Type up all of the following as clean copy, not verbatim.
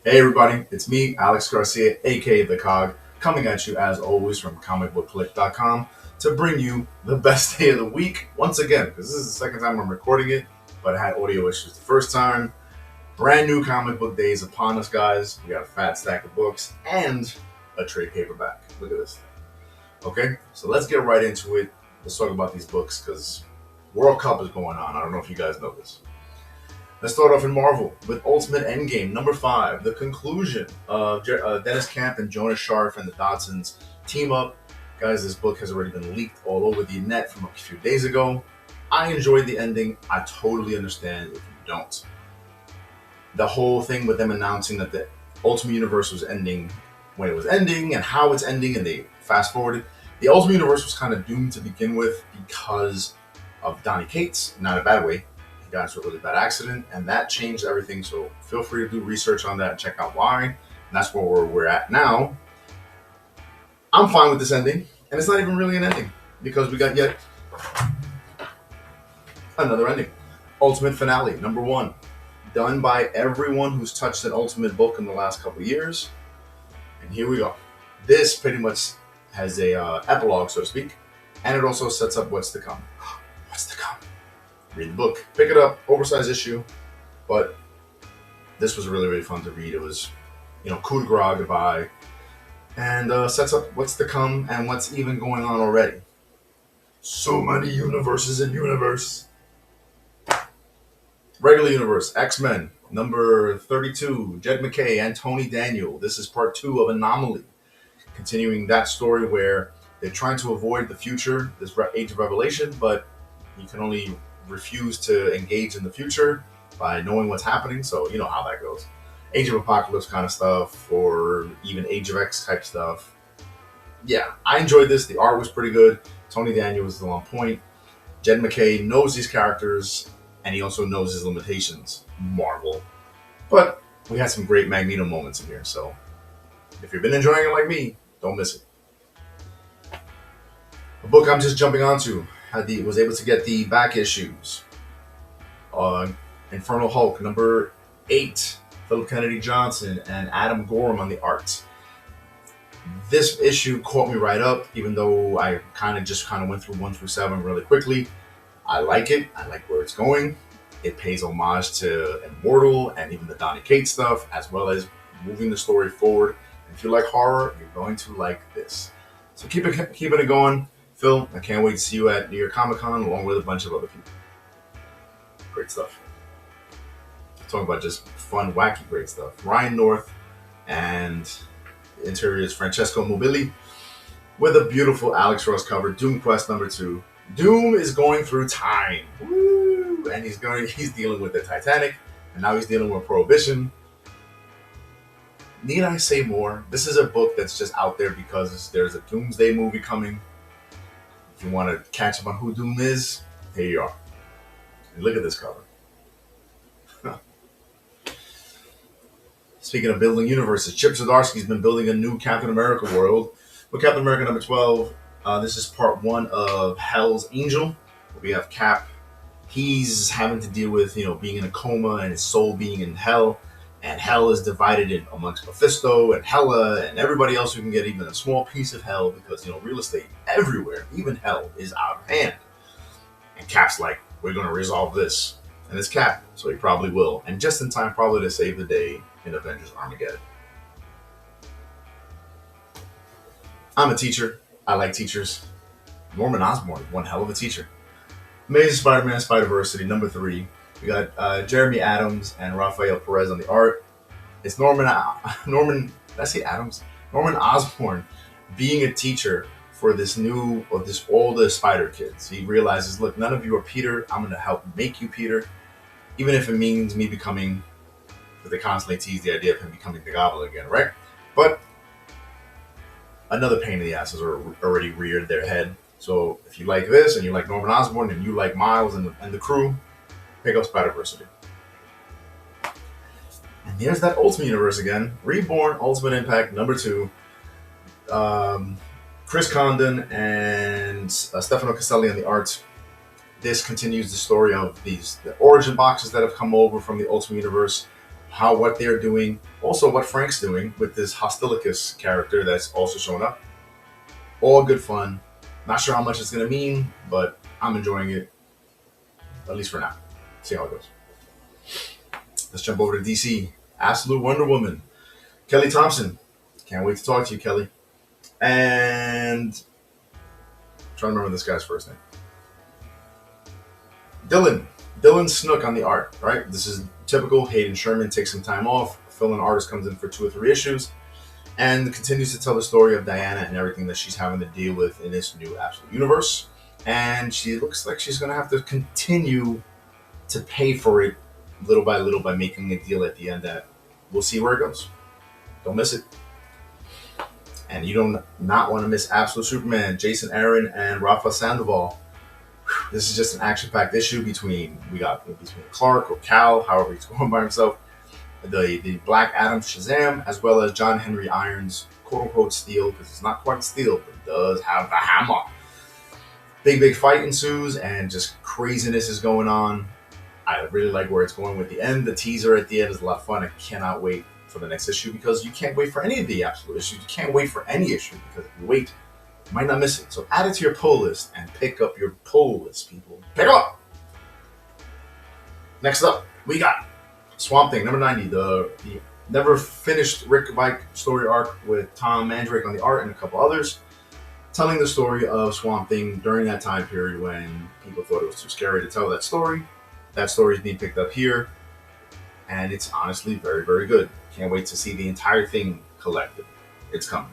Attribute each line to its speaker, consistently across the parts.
Speaker 1: Hey everybody, it's me, Alex Garcia, aka The COG, coming at you as always from comicbookclique.com to bring you the best day of the week once again, because this is the second time I'm recording it, but I had audio issues the first time. Brand new comic book days upon us, guys. We got a fat stack of books and a trade paperback. Look at this thing. Okay, so let's get right into it. Let's talk about these books because World Cup is going on. I don't know if you guys know this. Let's start off in Marvel with Ultimate Endgame, number 5, the conclusion of Dennis Camp and Jonas Scharf and the Dodsons team up. Guys, this book has already been leaked all over the net from a few days ago. I enjoyed the ending. I totally understand if you don't. The whole thing with them announcing that the Ultimate Universe was ending when it was ending and how it's ending, and they fast forwarded. The Ultimate Universe was kind of doomed to begin with because of Donny Cates, not in a bad way. He got into a really bad accident, and that changed everything. So feel free to do research on that and check out why. And that's where we're at now. I'm fine with this ending, and it's not even really an ending because we got yet another ending. Ultimate Finale, number 1, done by everyone who's touched an Ultimate book in the last couple of years. And here we go. This pretty much has a epilogue, so to speak, and it also sets up what's to come. What's to come? Read the book, pick it up, oversized issue, but this was really, really fun to read. It was, coup de grace, goodbye, and sets up what's to come and what's even going on already. So many universes in universe. Regular universe, X-Men, number 32, Jed MacKay and Tony Daniel. This is part 2 of Anomaly, continuing that story where they're trying to avoid the future, this Age of Revelation, but you can only refuse to engage in the future by knowing what's happening, so you know how that goes. Age of Apocalypse kind of stuff, or even Age of X type stuff. Yeah, I enjoyed this. The art was pretty good. Tony Daniel was still on point. Jed MacKay knows these characters, and he also knows his limitations. Marvel. But we had some great Magneto moments in here, so if you've been enjoying it like me, don't miss it. A book I'm just jumping onto. Was able to get the back issues. Infernal Hulk, number 8, Philip Kennedy Johnson and Adam Gorham on the art. This issue caught me right up, even though I kind of went through 1 through 7 really quickly. I like it. I like where it's going. It pays homage to Immortal and even the Donny Cates stuff, as well as moving the story forward. If you like horror, you're going to like this. So keep it going. Phil, I can't wait to see you at New York Comic Con along with a bunch of other people. Great stuff. Talking about just fun, wacky, great stuff. Ryan North and the interior is Francesco Mobili with a beautiful Alex Ross cover. Doom Quest number 2. Doom is going through time. Woo! And he's dealing with the Titanic, and now he's dealing with Prohibition. Need I say more? This is a book that's just out there because there's a Doomsday movie coming. If you want to catch up on who Doom is, here you are. And look at this cover. Speaking of building universes, Chip Zdarsky's been building a new Captain America world. With Captain America number 12, this is part 1 of Hell's Angel. We have Cap. He's having to deal with, being in a coma and his soul being in hell. And hell is divided amongst Mephisto and Hela and everybody else who can get even a small piece of hell because, real estate everywhere, even hell, is out of hand. And Cap's like, we're going to resolve this. And it's Cap, so he probably will. And just in time probably to save the day in Avengers Armageddon. I'm a teacher. I like teachers. Norman Osborn, one hell of a teacher. Amazing Spider-Man Spider-Versity, number 3. We got Jeremy Adams and Rafael Perez on the art. It's Norman Osborn being a teacher for this older Spider kids. He realizes, look, none of you are Peter. I'm going to help make you Peter, even if it means me becoming, because they constantly tease the idea of him becoming the Goblin again, right? But another pain in the ass has already reared their head. So if you like this and you like Norman Osborn and you like Miles and the crew, pick up Spider-Versity. And here's that Ultimate Universe again. Reborn Ultimate Impact number 2. Chris Condon and Stefano Caselli on the art. This continues the story of the origin boxes that have come over from the Ultimate Universe. what they're doing, also what Frank's doing with this Hostilicus character that's also showing up. All good fun. Not sure how much it's gonna mean, but I'm enjoying it, at least for now. See how it goes. Let's jump over to DC. Absolute Wonder Woman. Kelly Thompson. Can't wait to talk to you, Kelly. And I'm trying to remember this guy's first name. Dylan Snook on the art, right? This is typical. Hayden Sherman takes some time off. Fill-in artist comes in for 2 or 3 issues and continues to tell the story of Diana and everything that she's having to deal with in this new Absolute Universe. And she looks like she's going to have to continue to pay for it little by little by making a deal at the end that we'll see where it goes. Don't miss it. And you don't not want to miss Absolute Superman, Jason Aaron, and Rafa Sandoval. This is just an action-packed issue between Clark or Cal, however he's going by himself, the Black Adam Shazam, as well as John Henry Irons' quote-unquote steel, because it's not quite steel, but it does have the hammer. Big fight ensues, and just craziness is going on. I really like where it's going with the end. The teaser at the end is a lot of fun. I cannot wait for the next issue, because you can't wait for any of the Absolute issues. You can't wait for any issue, because if you wait, you might not miss it. So add it to your pull list and pick up your pull list, people. Pick them up! Next up, we got Swamp Thing, number 90, the never finished Rick Vike story arc with Tom Mandrake on the art and a couple others, telling the story of Swamp Thing during that time period when people thought it was too scary to tell that story. That story is being picked up here, and it's honestly very, very good. Can't wait to see the entire thing collected. It's coming.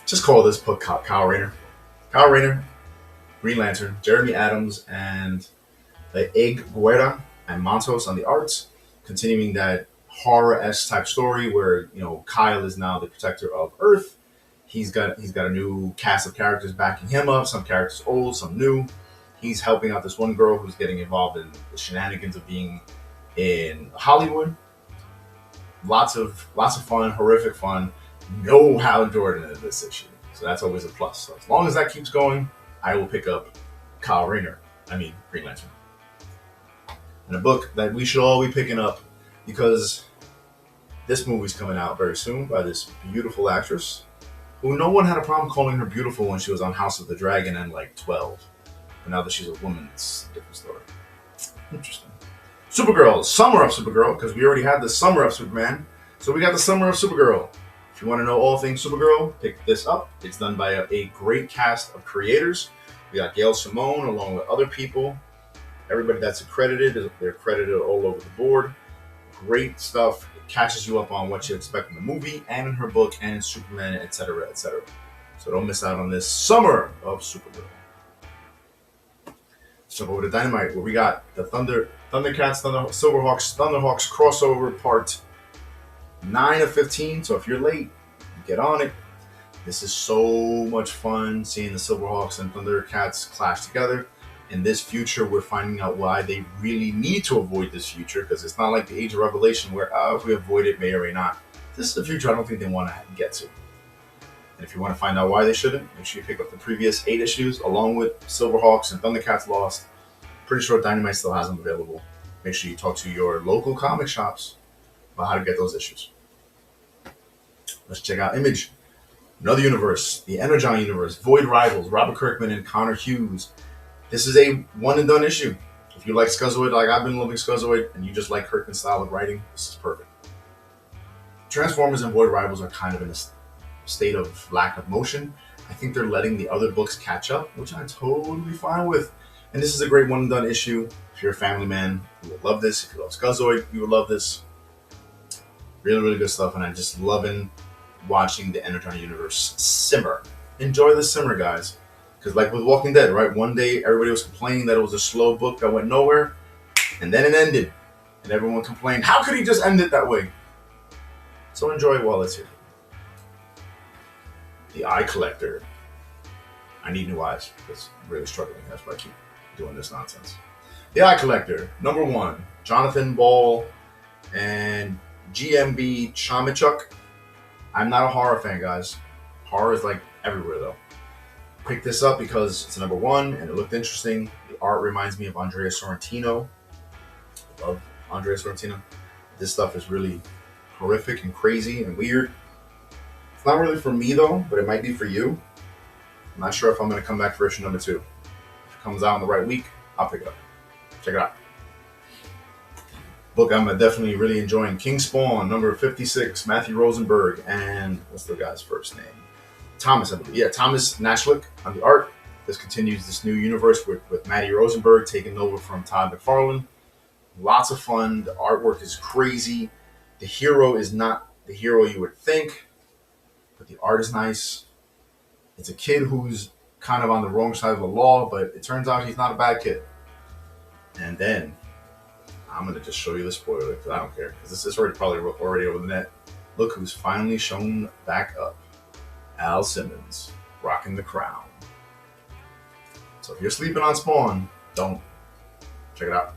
Speaker 1: Just call this book Kyle Rayner. Kyle Rayner, Green Lantern, Jeremy Adams, and Egg Guerra and Montos on the arts, continuing that horror-esque type story where Kyle is now the protector of Earth. He's got a new cast of characters backing him up. Some characters old, some new. He's helping out this one girl who's getting involved in the shenanigans of being in Hollywood. Lots of fun, horrific fun. No Hal Jordan in this issue, so that's always a plus. So as long as that keeps going, I will pick up Green Lantern. And a book that we should all be picking up, because this movie's coming out very soon by this beautiful actress who no one had a problem calling her beautiful when she was on House of the Dragon and 12. But now that she's a woman, it's a different story. Interesting. Supergirl, Summer of Supergirl, because we already had the Summer of Superman, so we got the Summer of Supergirl. If you want to know all things Supergirl, pick this up. It's done by a great cast of creators. We got Gail Simone along with other people. Everybody that's accredited, they're credited all over the board. Great stuff. It catches you up on what you expect in the movie and in her book and in Superman, etc., etc. So don't miss out on this Summer of Supergirl. Let's jump over to Dynamite, where we got the Thundercats, Silverhawks, Thunderhawks crossover part 9 of 15. So if you're late, get on it. This is so much fun seeing the Silverhawks and Thundercats clash together. In this future, we're finding out why they really need to avoid this future, because it's not like the Age of Revelation where if we avoid it, may or may not. This is the future I don't think they want to get to. And if you want to find out why they shouldn't, make sure you pick up the previous 8 issues along with Silverhawks and Thundercats Lost. Pretty sure Dynamite still has them available. Make sure you talk to your local comic shops about how to get those issues. Let's check out Image. Another universe, the Energon universe, Void Rivals, Robert Kirkman and Connor Hughes. This is a one and done issue. If you like Scuzoid like I've been loving Scuzoid and you just like Kirkman's style of writing, this is perfect. Transformers and Void Rivals are kind of in a state of lack of motion. I think they're letting the other books catch up, which I'm totally fine with. And this is a great one and done issue. If you're a family man, you will love this. If you love Scuzoid, you will love this. Really, really good stuff, and I'm just loving watching the Energon universe simmer. Enjoy the simmer, guys. Because like with Walking Dead, right? One day everybody was complaining that it was a slow book that went nowhere, and then it ended. And everyone complained, how could he just end it that way? So enjoy it while it's here. The Eye Collector. I need new eyes. It's really struggling. That's why I keep doing this nonsense. The Eye Collector, number 1. Jonathan Ball and GMB Chamichuk. I'm not a horror fan, guys. Horror is like everywhere, though. Picked this up because it's number 1 and it looked interesting. The art reminds me of Andrea Sorrentino. Andre Sorrentino. This stuff is really horrific and crazy and weird. It's not really for me though, but it might be for you. I'm not sure if I'm going to come back for issue number 2. If it comes out in the right week, I'll pick it up. Check it out. Book I'm definitely really enjoying. King Spawn, number 56, Matthew Rosenberg, and what's the guy's first name? Thomas, I believe. Yeah, Thomas Nashlik on the art. This continues this new universe with Matty Rosenberg taking over from Todd McFarlane. Lots of fun. The artwork is crazy. The hero is not the hero you would think, but the art is nice. It's a kid who's kind of on the wrong side of the law, but it turns out he's not a bad kid. And then I'm going to just show you the spoiler because I don't care, because this is probably already over the net. Look who's finally shown back up. Al Simmons, rocking the crown. So if you're sleeping on Spawn, don't. Check it out.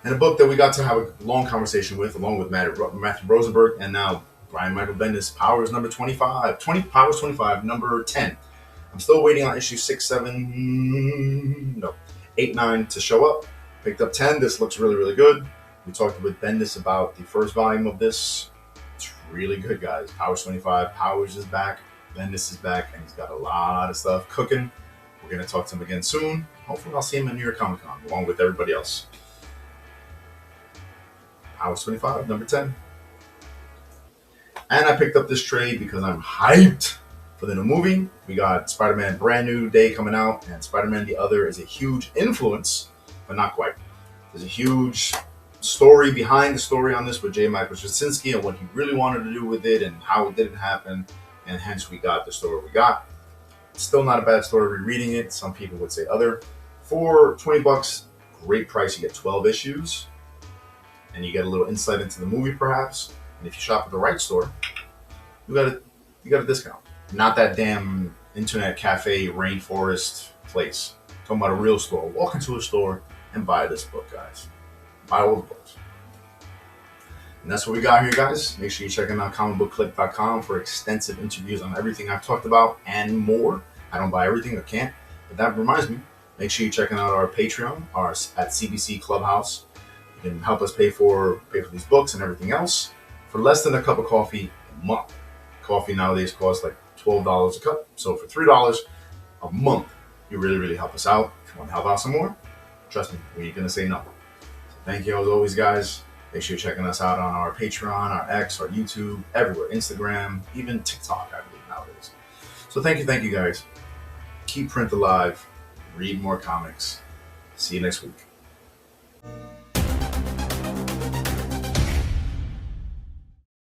Speaker 1: And a book that we got to have a long conversation with, along with Matthew Rosenberg, and now Brian Michael Bendis, Powers number 25. Powers 25, number 10. I'm still waiting on issue 8, 9 to show up. Picked up 10. This looks really, really good. We talked with Bendis about the first volume of this. It's really good, guys. Powers 25. Powers is back. Bendis is back, and he's got a lot of stuff cooking. We're going to talk to him again soon. Hopefully, I'll see him at New York Comic Con, along with everybody else. Powers 25, number 10. And I picked up this trade because I'm hyped for the new movie. We got Spider-Man Brand New Day coming out, and Spider-Man The Other is a huge influence, but not quite. There's a huge story behind the story on this with J. Michael Straczynski and what he really wanted to do with it and how it didn't happen, and hence we got the story we got. It's still not a bad story rereading it. Some people would say other. For $20, great price. You get 12 issues, and you get a little insight into the movie perhaps. And if you shop at the right store, you got a discount. Not that damn internet cafe rainforest place. I'm talking about a real store. Walk into a store and buy this book, guys. Buy all the books. And that's what we got here, guys. Make sure you're checking out comicbookclique.com for extensive interviews on everything I've talked about and more. I don't buy everything, I can't. But that reminds me, make sure you're checking out our Patreon, at CBC Clubhouse. You can help us pay for these books and everything else for less than a cup of coffee a month. Coffee nowadays costs like $12 a cup. So for $3 a month, you really, really help us out. If you want to help out some more, trust me, we ain't going to say no. So thank you as always, guys. Make sure you're checking us out on our Patreon, our X, our YouTube, everywhere. Instagram, even TikTok, I believe, nowadays. So thank you, guys. Keep print alive. Read more comics. See you next week.